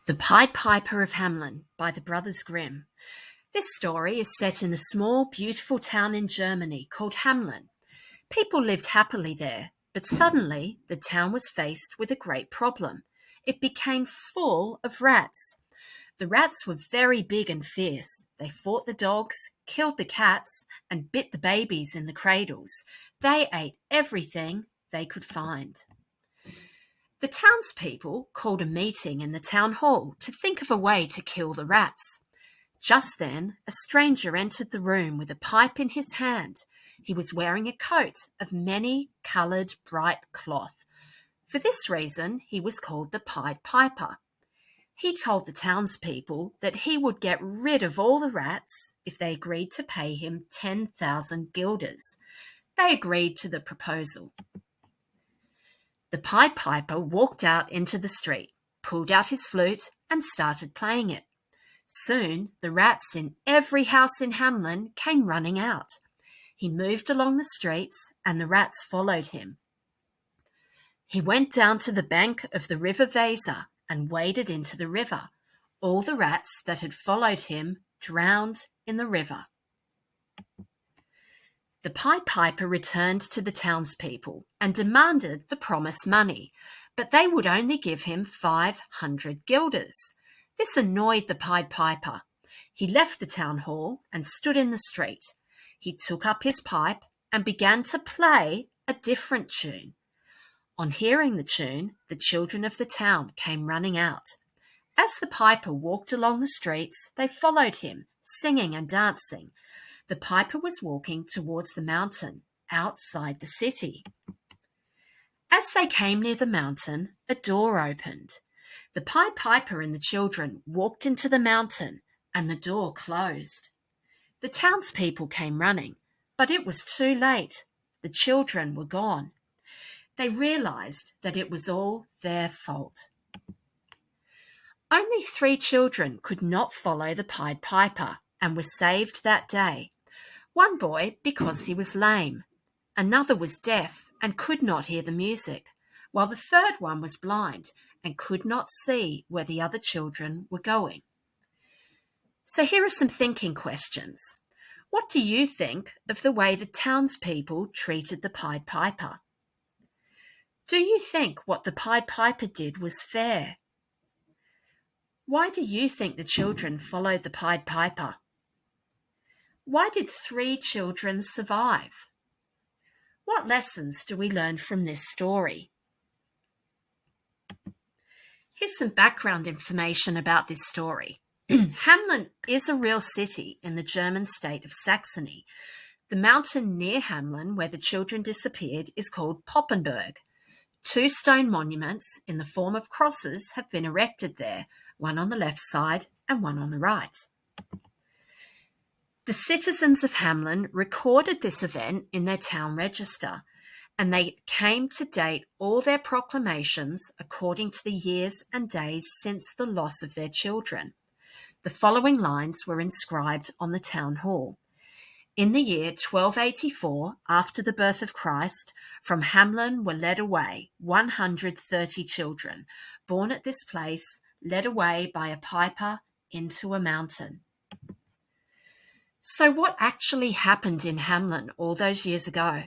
The Pied Piper of Hamelin by the brothers Grimm. This story is set in a small, beautiful town in Germany called Hamelin. People lived happily there, but suddenly the town was faced with a great problem. It became full of rats. The rats were very big and fierce. They fought the dogs, killed the cats, and bit the babies in the cradles. They ate everything they could find. The townspeople called a meeting in the town hall to think of a way to kill the rats. Just then, a stranger entered the room with a pipe in his hand. He was wearing a coat of many-coloured bright cloth. For this reason, he was called the Pied Piper. He told the townspeople that he would get rid of all the rats if they agreed to pay him 10,000 guilders. They agreed to the proposal. The Pied Piper walked out into the street, pulled out his flute, and started playing it. Soon, the rats in every house in Hamelin came running out. He moved along the streets, and the rats followed him. He went down to the bank of the River Weser and waded into the river. All the rats that had followed him drowned in the river. The Pied Piper returned to the townspeople and demanded the promised money, but they would only give him 500 guilders. This annoyed the Pied Piper. He left the town hall and stood in the street. He took up his pipe and began to play a different tune. On hearing the tune, the children of the town came running out. As the piper walked along the streets, they followed him, singing and dancing. The piper was walking towards the mountain outside the city. As they came near the mountain, a door opened. The Pied Piper and the children walked into the mountain, and the door closed. The townspeople came running, but it was too late. The children were gone. They realized that it was all their fault. Only 3 children could not follow the Pied Piper and were saved that day. One boy because he was lame. Another was deaf and could not hear the music, while the third one was blind and could not see where the other children were going. So here are some thinking questions. What do you think of the way the townspeople treated the Pied Piper? Do you think what the Pied Piper did was fair? Why do you think the children followed the Pied Piper? Why did 3 children survive? What lessons do we learn from this story? Here's some background information about this story. Hamelin is a real city in the German state of Saxony. The mountain near Hamelin, where the children disappeared, is called Poppenberg. 2 stone monuments in the form of crosses have been erected there, one on the left side and one on the right. The citizens of Hamelin recorded this event in their town register, and they came to date all their proclamations according to the years and days since the loss of their children. The following lines were inscribed on the town hall. In the year 1284, after the birth of Christ, from Hamelin were led away 130 children, born at this place, led away by a piper into a mountain. So what actually happened in Hamelin all those years ago?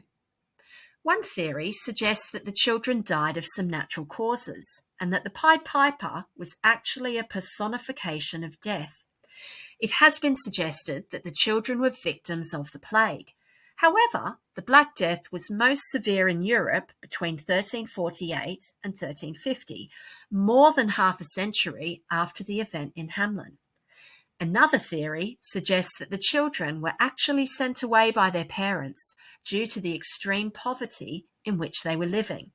One theory suggests that the children died of some natural causes, and that the Pied Piper was actually a personification of death. It has been suggested that the children were victims of the plague. However, the Black Death was most severe in Europe between 1348 and 1350, more than half a century after the event in Hamelin. Another theory suggests that the children were actually sent away by their parents due to the extreme poverty in which they were living.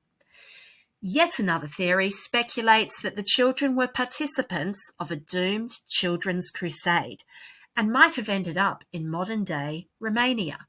Yet another theory speculates that the children were participants of a doomed children's crusade and might have ended up in modern-day Romania.